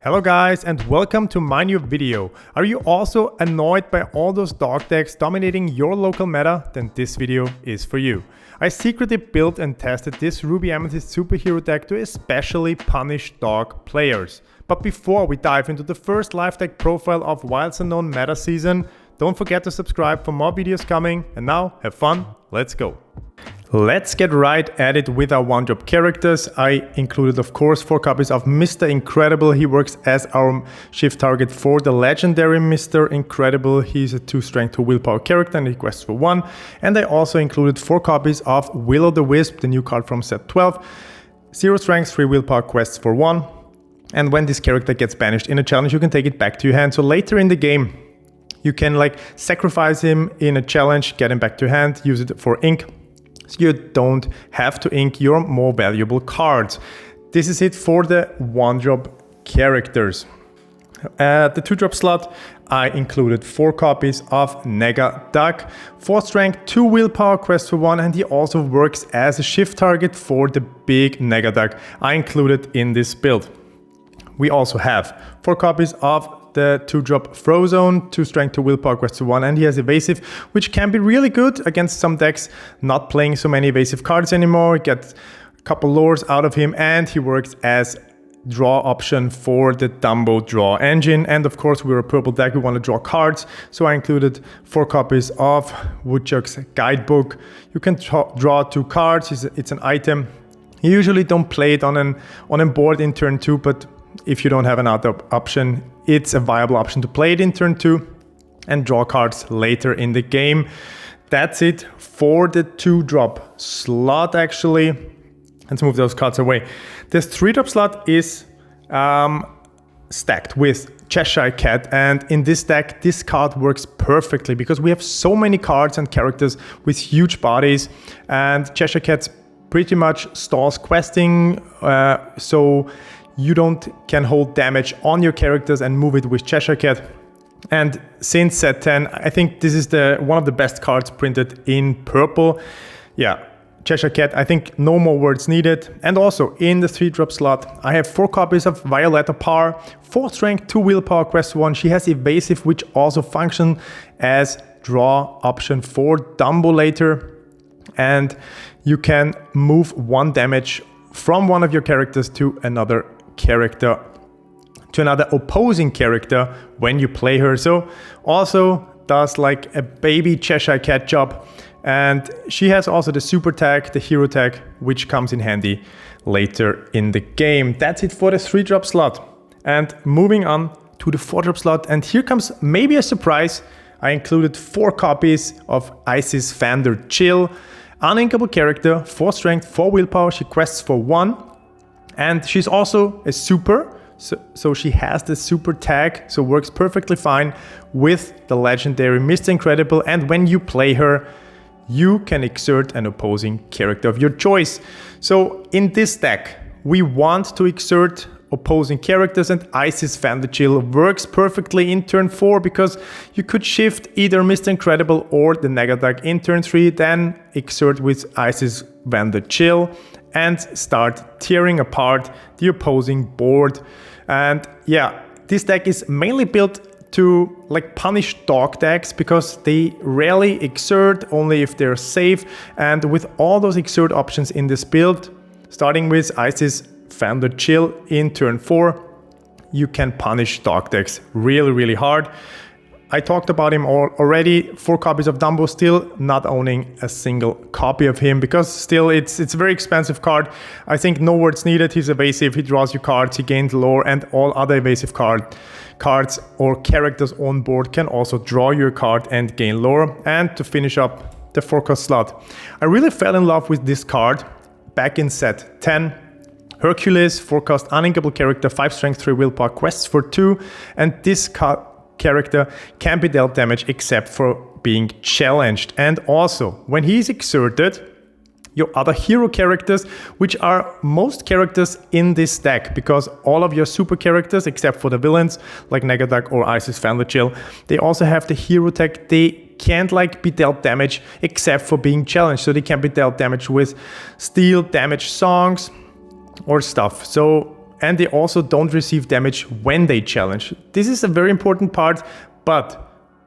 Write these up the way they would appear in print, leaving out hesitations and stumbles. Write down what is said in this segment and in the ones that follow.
Hello guys and welcome to my new video. Are you also annoyed by all those dog decks dominating your local meta? Then this video is for you. I secretly built and tested this Ruby Amethyst Superhero deck to especially punish dog players. But before we dive into the first live deck profile of Wild's Unknown meta season, don't forget to subscribe for more videos coming, and now have fun, let's go. Let's get right at it with our one-drop characters. I included, of course, 4 copies of Mr. Incredible. He works as our shift target for the legendary Mr. Incredible. He's a 2 strength, 2 willpower character and he quests for 1. And I also included 4 copies of Will-O-the-Wisp, the new card from set 12. 0 strength, 3 willpower, quests for 1. And when this character gets banished in a challenge, you can take it back to your hand. So later in the game, you can sacrifice him in a challenge, get him back to your hand, use it for ink. So you don't have to ink your more valuable cards. This is it for the one-drop characters. At the 2-drop slot, I included 4 copies of Negaduck, 4 strength, 2 willpower, quest for 1, and he also works as a shift target for the big Negaduck I included in this build. We also have 4 copies of the 2-drop Frozone, 2 strength, 2 willpower, quest to 1, and he has evasive, which can be really good against some decks not playing so many evasive cards anymore. Get a couple lures out of him, and he works as draw option for the Dumbo draw engine. And of course, we're a purple deck, we want to draw cards, so I included 4 copies of Woodchuck's guidebook. You can draw 2 cards, it's an item. You usually don't play it on a board in turn 2, but if you don't have another option, it's a viable option to play it in turn 2 and draw cards later in the game. That's it for the 2-drop slot actually. Let's move those cards away. This 3-drop slot is stacked with Cheshire Cat, and in this deck this card works perfectly because we have so many cards and characters with huge bodies, and Cheshire Cat pretty much stalls questing, so you can hold damage on your characters and move it with Cheshire Cat. And since set 10, I think this is one of the best cards printed in purple. Yeah, Cheshire Cat, I think no more words needed. And also in the 3-drop slot, I have 4 copies of Violetta Par, 4 strength, 2 willpower, quest 1. She has evasive, which also functions as draw option for Dumbo later. And you can move 1 damage from one of your characters to another character, to another opposing character when you play her. So also does like a baby Cheshire Cat job, and she has also the super tag, the hero tag, which comes in handy later in the game. That's it for the 3-drop slot. And moving on to the 4-drop slot, and here comes maybe a surprise. I included 4 copies of Isis Vander Chill, uninkable character, 4 strength, 4 willpower, she quests for 1. And she's also a super, so she has the super tag, so works perfectly fine with the legendary Mr. Incredible. And when you play her, you can exert an opposing character of your choice. So in this deck, we want to exert opposing characters, and Isis Vander Chill works perfectly in turn 4 because you could shift either Mr. Incredible or the Negaduck in turn 3, then exert with Isis Vander Chill and start tearing apart the opposing board. And yeah, this deck is mainly built to punish dog decks because they rarely exert, only if they're safe. And with all those exert options in this build, starting with Isis Vander Chill in turn 4, you can punish dog decks really, really hard. I talked about him already. 4 copies of Dumbo, still not owning a single copy of him because still it's a very expensive card. I think no words needed. He's evasive, he draws you cards, he gains lore, and all other evasive cards or characters on board can also draw your card and gain lore. And to finish up the 4-cost slot, I really fell in love with this card back in set 10. Hercules, 4-cost uninkable character, 5 strength, 3 willpower, quests for 2, and this character can be dealt damage except for being challenged. And also, when he's exerted, your other hero characters, which are most characters in this deck, because all of your super characters, except for the villains like Negaduck or Isis Vander Chill, they also have the hero tag. They can't be dealt damage except for being challenged. So they can be dealt damage with steal damage songs or stuff. So and they also don't receive damage when they challenge. This is a very important part, but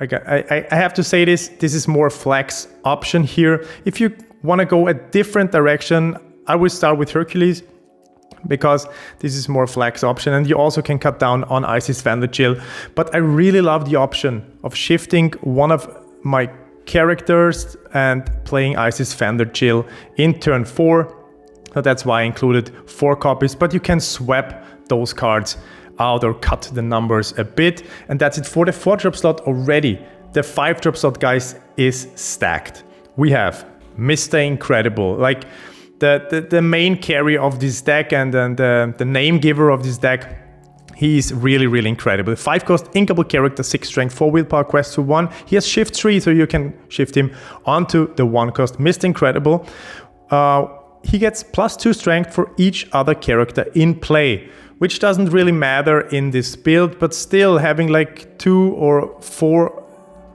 I have to say this is more flex option here. If you want to go a different direction, I would start with Hercules, because this is more flex option, and you also can cut down on Isis Vanderchill. But I really love the option of shifting one of my characters and playing Isis Vanderchill in turn 4. So that's why I included 4 copies, but you can swap those cards out or cut the numbers a bit. And that's it for the 4-drop slot already. The 5-drop slot, guys, is stacked. We have Mr. Incredible, like the main carry of this deck, and then the name giver of this deck. He is really, really incredible. 5-cost inkable character, 6 strength, 4 willpower, quest to 1. He has shift 3, so you can shift him onto the 1-cost Mr. Incredible. He gets +2 strength for each other character in play, which doesn't really matter in this build, but still having like 2 or 4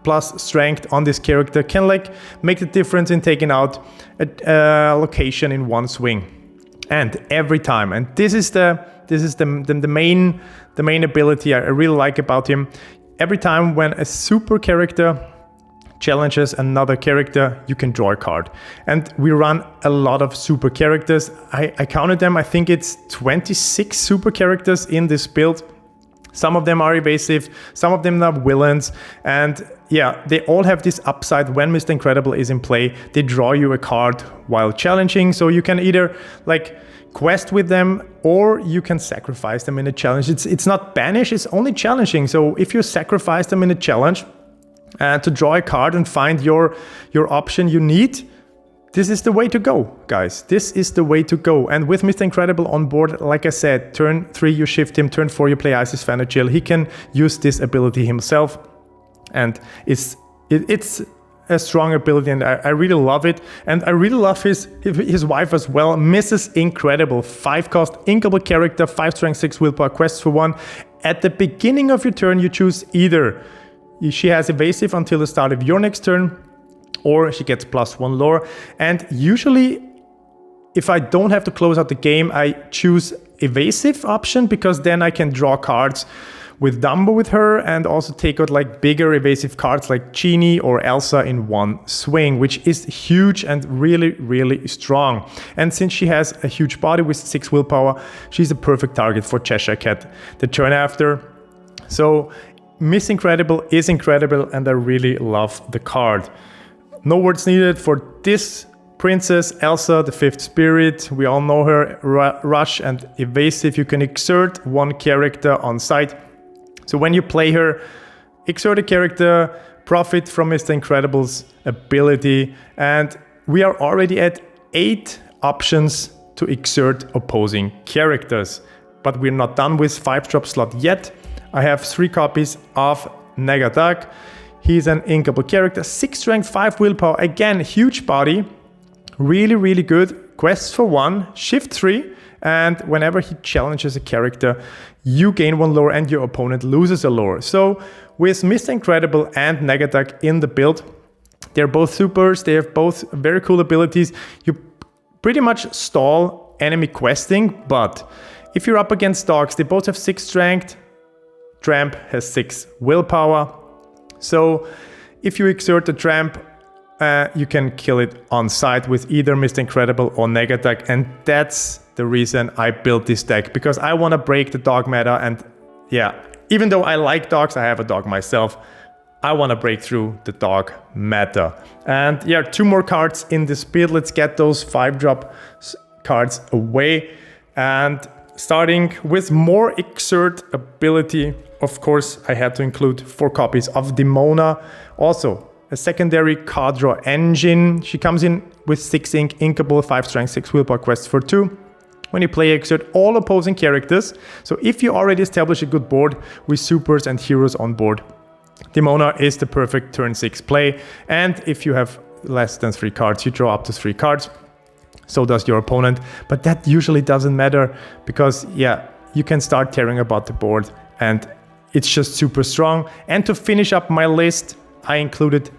plus strength on this character can like make the difference in taking out a location in one swing. And every time, and this is the main ability I really like about him. Every time when a super character challenges another character, you can draw a card. And we run a lot of super characters. I counted them. I think it's 26 super characters in this build. Some of them are evasive, some of them are villains, and yeah, they all have this upside. When Mr. Incredible is in play, they draw you a card while challenging, so you can either like quest with them or you can sacrifice them in a challenge. It's not banish, it's only challenging. So if you sacrifice them in a challenge to draw a card and find your option you need, this is the way to go, guys. This is the way to go. And with Mr. Incredible on board, like I said, turn 3 you shift him, turn 4 you play Isis Vanderchill. He can use this ability himself, and it's a strong ability, and I really love it. And I really love his wife as well, Mrs. Incredible. 5-cost inkable character, 5 strength, 6 willpower, quest for 1. At the beginning of your turn, you choose either she has evasive until the start of your next turn, or she gets +1 lore. And usually, if I don't have to close out the game, I choose evasive option, because then I can draw cards with Dumbo with her and also take out like bigger evasive cards like Genie or Elsa in one swing, which is huge and really, really strong. And since she has a huge body with 6 willpower, she's a perfect target for Cheshire Cat the turn after. So Miss Incredible is incredible, and I really love the card. No words needed for this princess, Elsa, the 5th spirit. We all know her, rush and evasive. You can exert one character on site. So when you play her, exert a character, profit from Mr. Incredible's ability. And we are already at 8 options to exert opposing characters. But we're not done with 5-drop slot yet. I have 3 copies of Negadag. He's an inkable character, 6 strength, 5 willpower, again, huge body, really, really good. Quests for 1, shift 3, and whenever he challenges a character, you gain 1 lore and your opponent loses a lore. So with Mr. Incredible and Negadag in the build, they're both supers, they have both very cool abilities. You pretty much stall enemy questing, but if you're up against dogs, they both have 6 strength, Tramp has 6 willpower. So if you exert the Tramp, you can kill it on sight with either Mr. Incredible or Negadag, and that's the reason I built this deck, because I want to break the dog meta. And yeah, even though I like dogs, I have a dog myself, I want to break through the dog meta. And yeah, 2 more cards in this build. Let's get those 5-drop cards away. And starting with more exert ability, of course, I had to include 4 copies of Demona. Also, a secondary card draw engine. She comes in with 6 ink, inkable, 5 strength, 6 willpower, quests for 2. When you play, exert all opposing characters. So if you already establish a good board with supers and heroes on board, Demona is the perfect turn 6 play. And if you have less than 3 cards, you draw up to 3 cards. So does your opponent. But that usually doesn't matter, because yeah, you can start tearing about the board, and it's just super strong. And to finish up my list, I included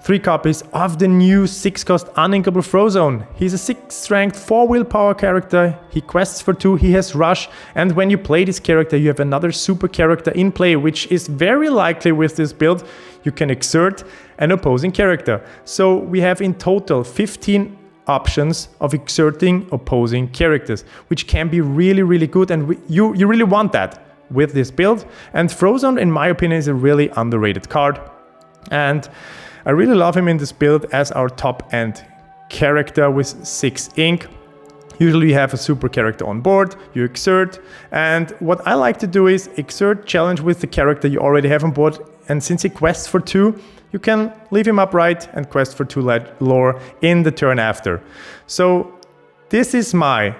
3 copies of the new 6-cost uninkable Frozone. He's a 6th ranked 4 willpower character, he quests for 2, he has rush, and when you play this character you have another super character in play, which is very likely with this build. You can exert an opposing character. So we have in total 15 options of exerting opposing characters, which can be really good, and you really want that with this build. And Frozone, in my opinion, is a really underrated card, and I really love him in this build as our top end character with 6 ink. Usually you have a super character on board, you exert, and what I like to do is exert challenge with the character you already have on board, and since he quests for 2, you can leave him upright and quest for 2 lore in the turn after. So this is my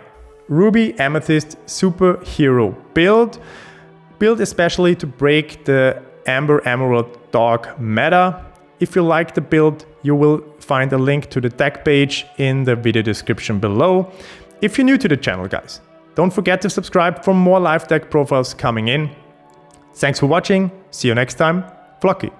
Ruby Amethyst Superhero build especially to break the Amber Emerald Dog meta. If you like the build, you will find a link to the deck page in the video description below. If you're new to the channel, guys, don't forget to subscribe for more live deck profiles coming in. Thanks for watching. See you next time. Flokki.